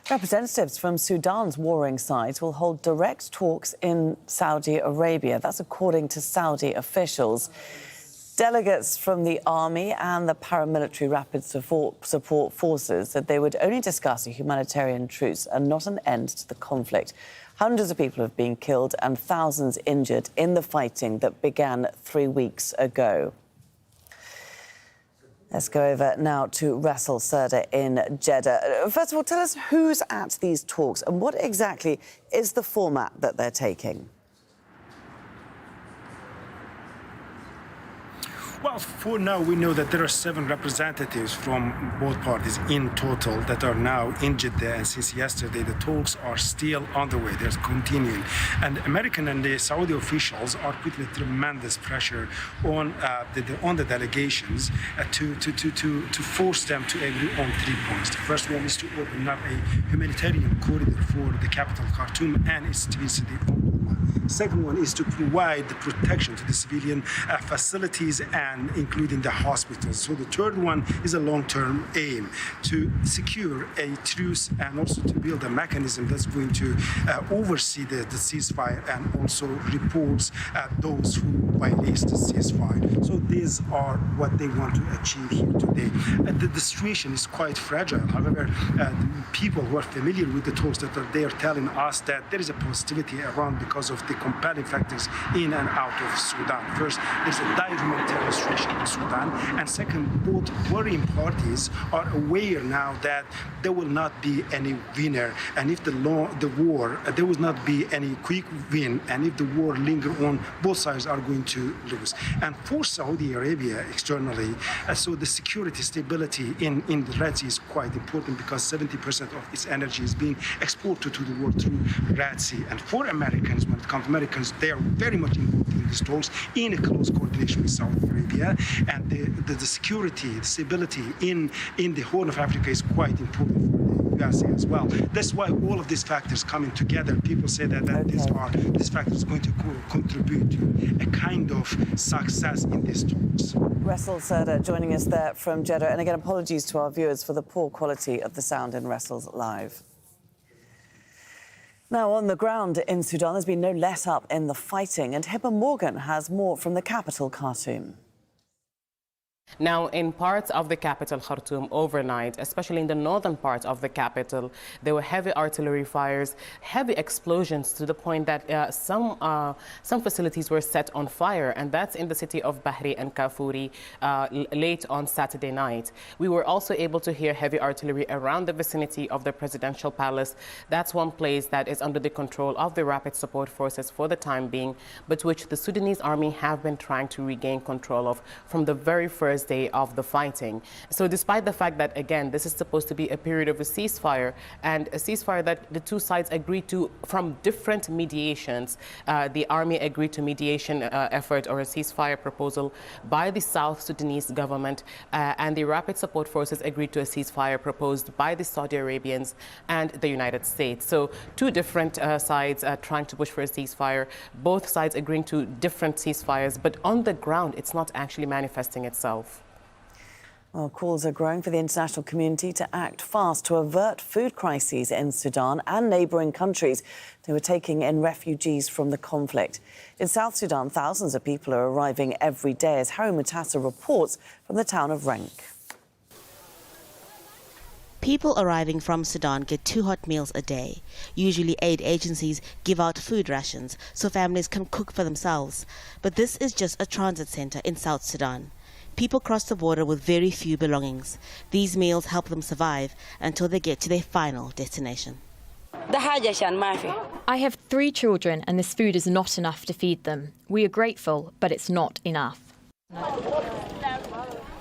Representatives from Sudan's warring sides will hold direct talks in Saudi Arabia. That's according to Saudi officials. Delegates from the army and the paramilitary rapid support forces said they would only discuss a humanitarian truce and not an end to the conflict. Hundreds of people have been killed and thousands injured in the fighting that began 3 weeks ago. Let's go over now to Rasul Serda in Jeddah. First of all, tell us who's at these talks and what exactly is the format that they're taking? Well, for now, we know that there are 7 representatives from both parties in total that are now in Jeddah, and since yesterday, the talks are still on the way. They're continuing. And American and the Saudi officials are putting tremendous pressure on the delegations to force them to agree on 3 points. The first one is to open up a humanitarian corridor for the capital, Khartoum, and its city of al-Burhan. Second one is to provide the protection to the civilian facilities and including the hospitals. So the third one is a long-term aim to secure a truce and also to build a mechanism that's going to oversee the ceasefire and also reports those who violate the ceasefire. So these are what they want to achieve here today. The situation is quite fragile. However, people who are familiar with the talks that are there telling us that there is a positivity around because of the compelling factors in and out of Sudan. First, there's a dire humanitarian situation in Sudan, and second, both warring parties are aware now that there will not be any winner, and if the war, there will not be any quick win, and if the war linger on, both sides are going to lose. And for Saudi Arabia externally, so the security stability in the Red Sea is quite important because 70% of its energy is being exported to the world through Red Sea. And for Americans, when it comes to Americans, they are very much involved in these talks in a close coordination with Saudi Arabia, and the security, the stability in the Horn of Africa is quite important for the USA as well. That's why all of these factors coming together, people say that these factors are going to contribute to a kind of success in these talks. Rasul Serda joining us there from Jeddah. And again, apologies to our viewers for the poor quality of the sound in Rasul's live. Now, on the ground in Sudan, there's been no let-up in the fighting, and Hibba Morgan has more from the capital, Khartoum. Now, in parts of the capital, Khartoum, overnight, especially in the northern part of the capital, there were heavy artillery fires, heavy explosions to the point that some facilities were set on fire, and that's in the city of Bahri and Kafuri late on Saturday night. We were also able to hear heavy artillery around the vicinity of the presidential palace. That's one place that is under the control of the rapid support forces for the time being, but which the Sudanese army have been trying to regain control of from the very first day of the fighting. So despite the fact that, again, this is supposed to be a period of a ceasefire, and a ceasefire that the two sides agreed to from different mediations, the army agreed to mediation effort or a ceasefire proposal by the South Sudanese government, and the rapid support forces agreed to a ceasefire proposed by the Saudi Arabians and the United States. So two different sides trying to push for a ceasefire, both sides agreeing to different ceasefires, but on the ground it's not actually manifesting itself. Well, calls are growing for the international community to act fast to avert food crises in Sudan and neighbouring countries who are taking in refugees from the conflict. In South Sudan, thousands of people are arriving every day, as Harry Mutasa reports from the town of Renk. People arriving from Sudan get 2 hot meals a day. Usually aid agencies give out food rations so families can cook for themselves. But this is just a transit centre in South Sudan. People cross the border with very few belongings. These meals help them survive until they get to their final destination. I have 3 children and this food is not enough to feed them. We are grateful, but it's not enough.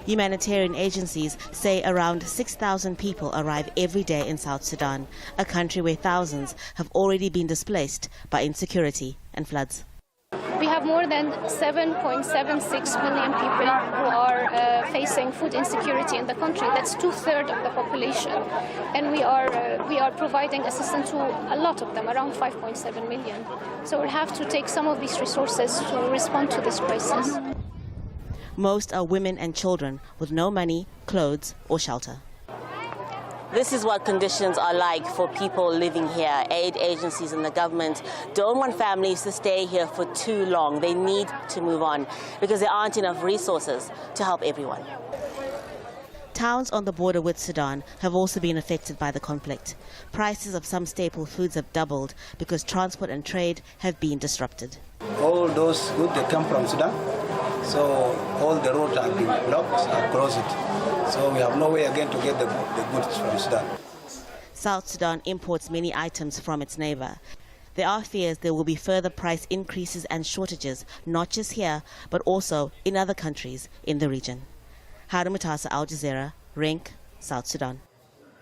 Humanitarian agencies say around 6,000 people arrive every day in South Sudan, a country where thousands have already been displaced by insecurity and floods. We have more than 7.76 million people who are facing food insecurity in the country. That's 2/3 of the population, and we are providing assistance to a lot of them, around 5.7 million. So we'll have to take some of these resources to respond to this crisis. Most are women and children with no money, clothes or shelter. This is what conditions are like for people living here. Aid agencies and the government don't want families to stay here for too long. They need to move on because there aren't enough resources to help everyone. Towns on the border with Sudan have also been affected by the conflict. Prices of some staple foods have doubled because transport and trade have been disrupted. All those goods that come from Sudan, so all the roads have been blocked and closed. So we have no way again to get the goods from Sudan. South Sudan imports many items from its neighbor. There are fears there will be further price increases and shortages, not just here, but also in other countries in the region. Harun Mutasa, Al Jazeera, Rink, South Sudan.